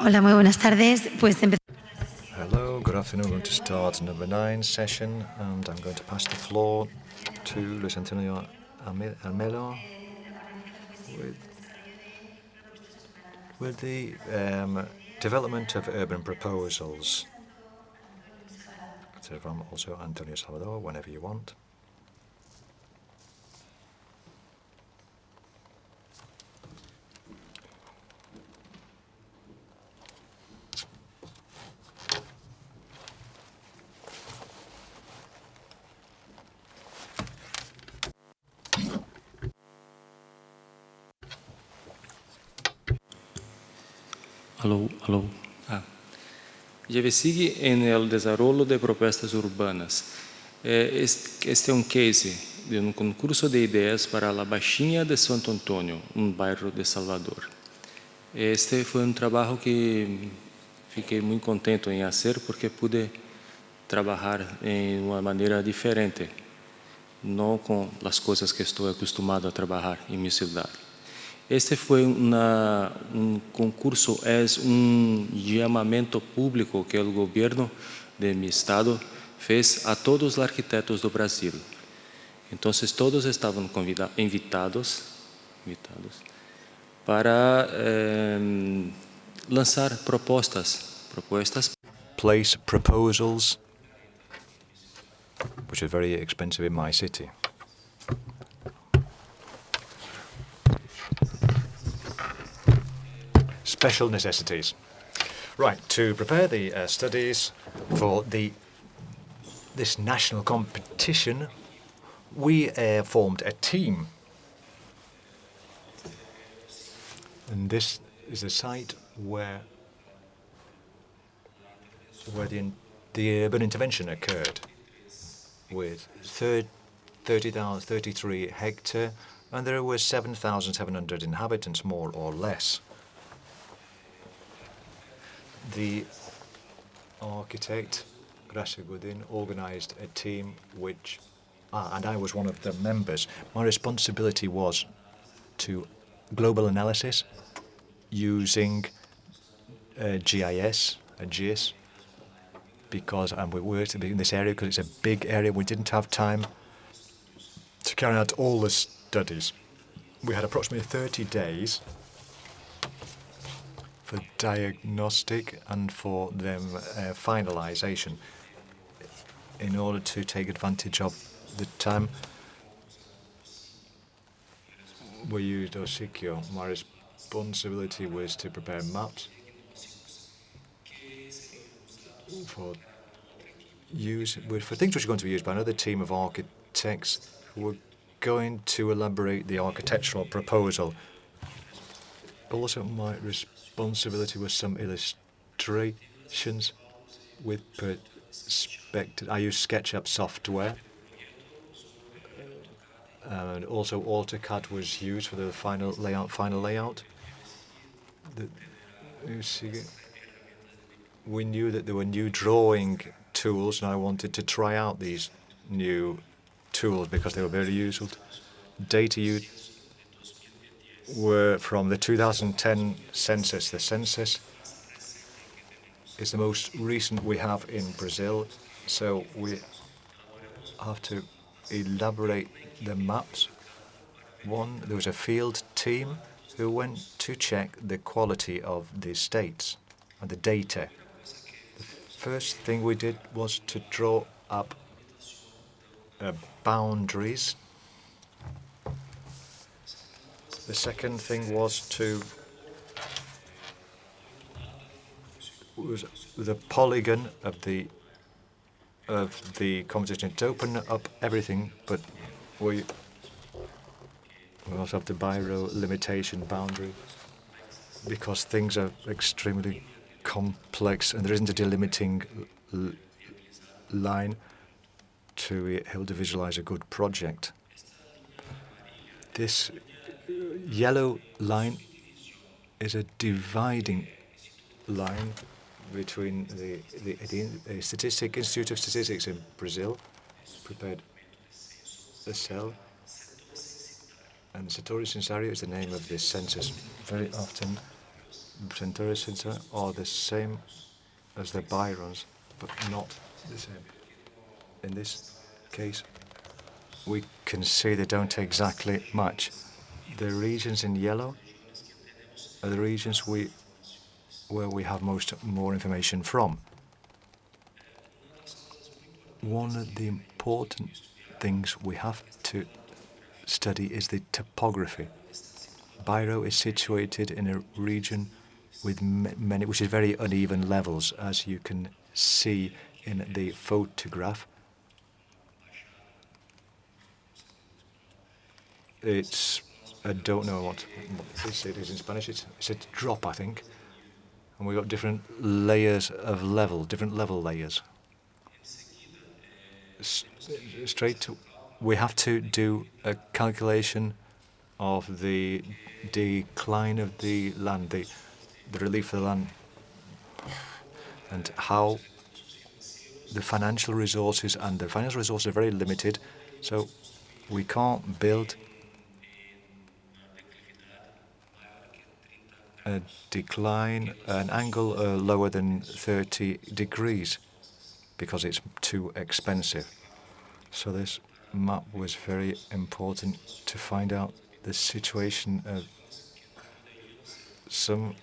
Hola, muy buenas tardes. Hello, good afternoon. We're going to start number 9 session, and I'm going to pass the floor to Luis Antonio Almelo with the development of urban proposals. So from also Antonio Salvador, whenever you want. Alô. gvSIG en desarrollo de propuestas urbanas. Este é case de concurso de ideias para a Baixinha de Santo Antonio, bairro de Salvador. Este foi trabalho que fiquei muito contente em fazer porque pude trabalhar em uma maneira diferente, não com as coisas que estou acostumado a trabalhar em minha cidade. Este foi concurso, é chamamento público que o governo de meu estado fez a todos os arquitetos do Brasil. Então, todos estavam invitados para lançar propostas. Place proposals, which are very expensive in my city. Special necessities. Right, to prepare the studies for this national competition, we formed a team. And this is a site where the urban intervention occurred with 33 hectares, and there were 7,700 inhabitants, more or less. The architect, Gracia Godin, organized a team and I was one of the members. My responsibility was to global analysis using GIS, and we worked in this area because it's a big area. We didn't have time to carry out all the studies. We had approximately 30 days for diagnostic and for them finalization in order to take advantage of the time. We used Osicchio. My responsibility was to prepare maps for things which are going to be used by another team of architects who were going to elaborate the architectural proposal. Also, my responsibility was some illustrations with perspective. I used SketchUp software, and also AutoCAD was used for the final layout. We knew that there were new drawing tools, and I wanted to try out these new tools because they were very useful. Data were from the 2010 census. The census is the most recent we have in Brazil, so we have to elaborate the maps. There was a field team who went to check the quality of the states and the data. The first thing we did was to draw up boundaries. The second thing was the polygon of the competition to open up everything, but we also have the biro limitation boundary because things are extremely complex and there isn't a delimiting line to help to visualize a good project. This yellow line is a dividing line between the Institute of Statistics in Brazil prepared a cell, and Satori Sensario is the name of this census. Very often Centaurus are the same as the Byrons, but not the same. In this case, we can see they don't exactly match. The regions in yellow are the regions where we have more information from. One of the important things we have to study is the topography. Bairro is situated in a region with many, which is very uneven levels, as you can see in the photograph. I don't know what it is in Spanish. It's a drop, I think. And we've got different layers of level, different level layers. We have to do a calculation of the decline of the land, the relief of the land, and how the financial resources are very limited, so we can't build a decline, an angle lower than 30 degrees, because it's too expensive. So this map was very important to find out the situation of some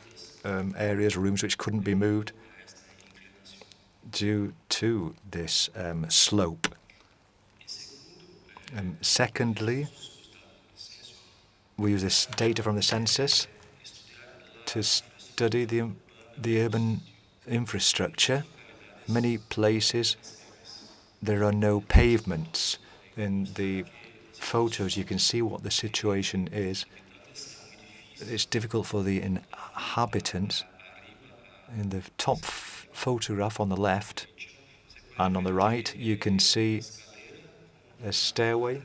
areas, rooms which couldn't be moved due to this slope. Secondly, we use this data from the census to study the urban infrastructure. In many places, there are no pavements. In the photos, you can see what the situation is. It's difficult for the inhabitants. In the top photograph on the left and on the right, you can see a stairway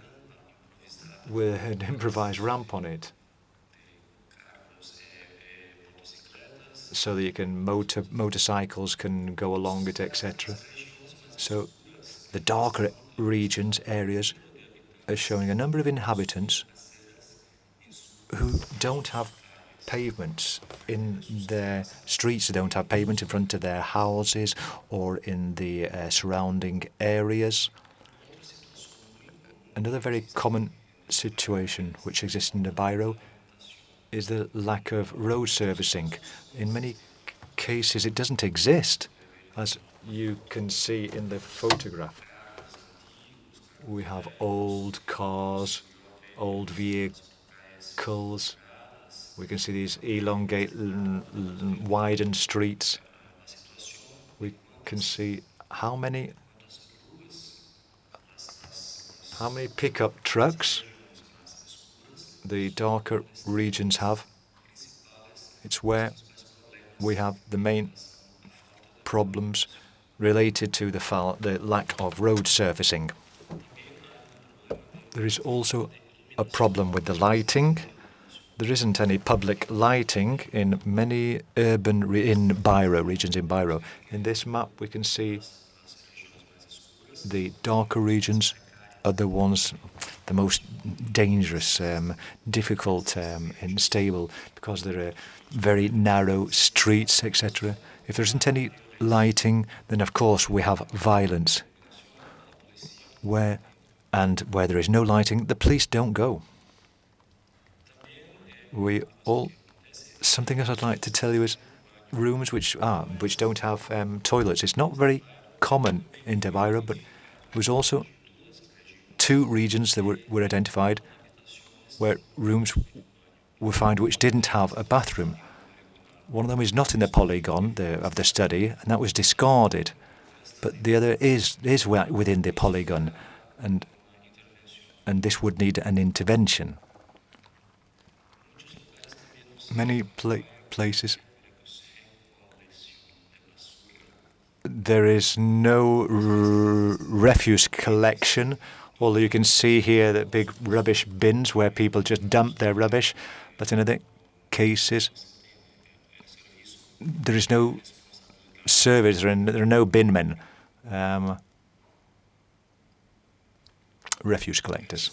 with an improvised ramp on it, so that motorcycles can go along it, etc. So the darker areas, are showing a number of inhabitants who don't have pavements in their streets. They don't have pavement in front of their houses or in the surrounding areas. Another very common situation which exists in the Bairro is the lack of road servicing. In many cases, it doesn't exist, as you can see in the photograph. We have old cars, old vehicles. We can see these widened streets. We can see how many pickup trucks the darker regions have. It's where we have the main problems related to the lack of road surfacing. There is also a problem with the lighting. There isn't any public lighting in many regions in Bairro. In this map, we can see the darker regions are the ones, the most dangerous, difficult, unstable, because there are very narrow streets, etc. If there isn't any lighting, then of course we have violence. Where there is no lighting, the police don't go. Something else I'd like to tell you is rooms which don't have toilets. It's not very common in Bairro, but there was also 2 regions that were identified where rooms were found which didn't have a bathroom. One of them is not in the polygon of the study, and that was discarded. But the other is within the polygon, and this would need an intervention. Many places there is no refuse collection, although you can see here the big rubbish bins where people just dump their rubbish. But in other cases, there is no service, there are no bin men, refuse collectors.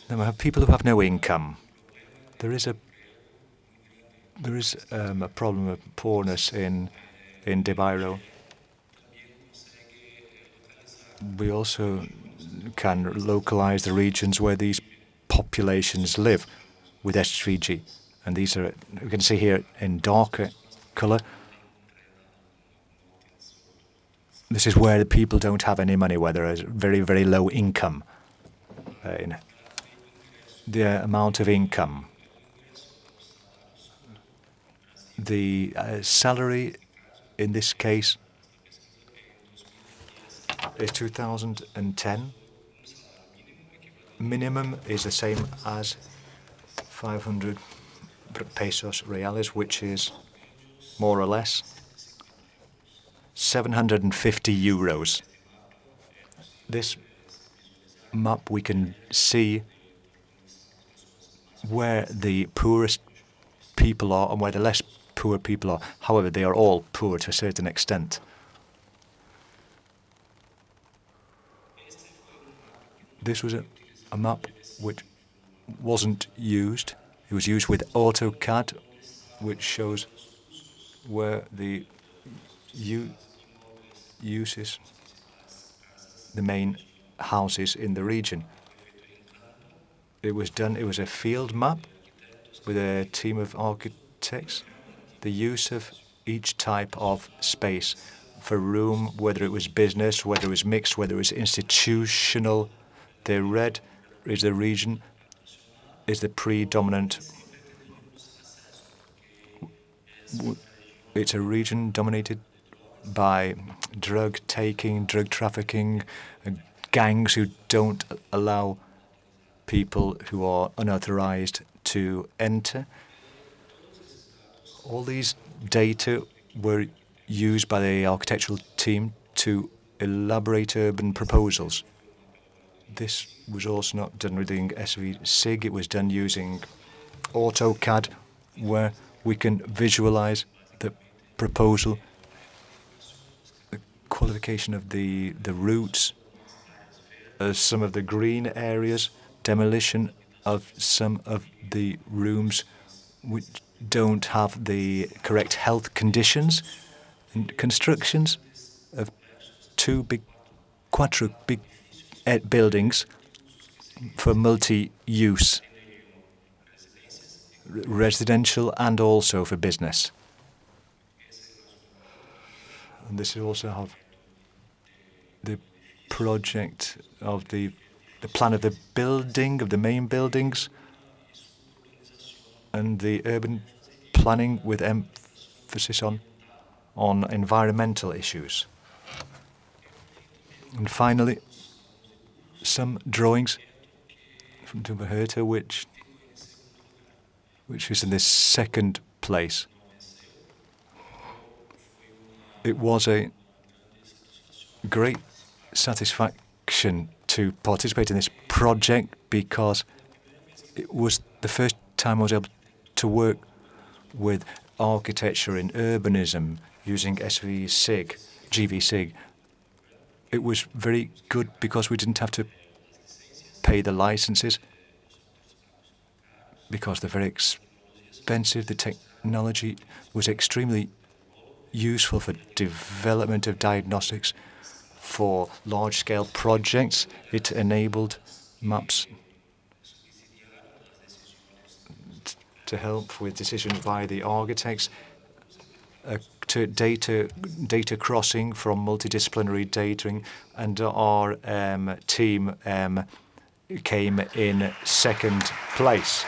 Then we have people who have no income. There is a There is a problem of poorness in De Bairro. We also can localize the regions where these populations live with SVG. And these are, you can see here in darker color, this is where the people don't have any money, where there is very, very low income. In the amount of income. The salary in this case is 2010. Minimum is the same as 500 pesos reales, which is more or less 750 euros. This map we can see where the poorest people are and where the less poor people are. However, they are all poor to a certain extent. This was a map which wasn't used. It was used with AutoCAD, which shows where the uses the main houses in the region. It was a field map with a team of architects. The use of each type of space for room, whether it was business, whether it was mixed, whether it was institutional. The red is the region, is the predominant. It's a region dominated by drug taking, drug trafficking, gangs who don't allow people who are unauthorized to enter. All these data were used by the architectural team to elaborate urban proposals. This was also not done using gvSIG, it was done using AutoCAD, where we can visualize the proposal, the qualification of the routes, some of the green areas, demolition of some of the rooms which don't have the correct health conditions, and constructions of quattro big buildings for multi-use, residential and also for business. And this is also have the project of the plan of the building, of the main buildings, and the urban planning with emphasis on environmental issues. And finally, some drawings from Tumbaherta, which is in this second place. It was a great satisfaction to participate in this project because it was the first time I was able to work with architecture in urbanism using gvSIG. It was very good because we didn't have to pay the licenses because they're very expensive. The technology was extremely useful for development of diagnostics for large-scale projects. It enabled maps to help with decisions by the architects, to data crossing from multidisciplinary dating, and our team came in second place.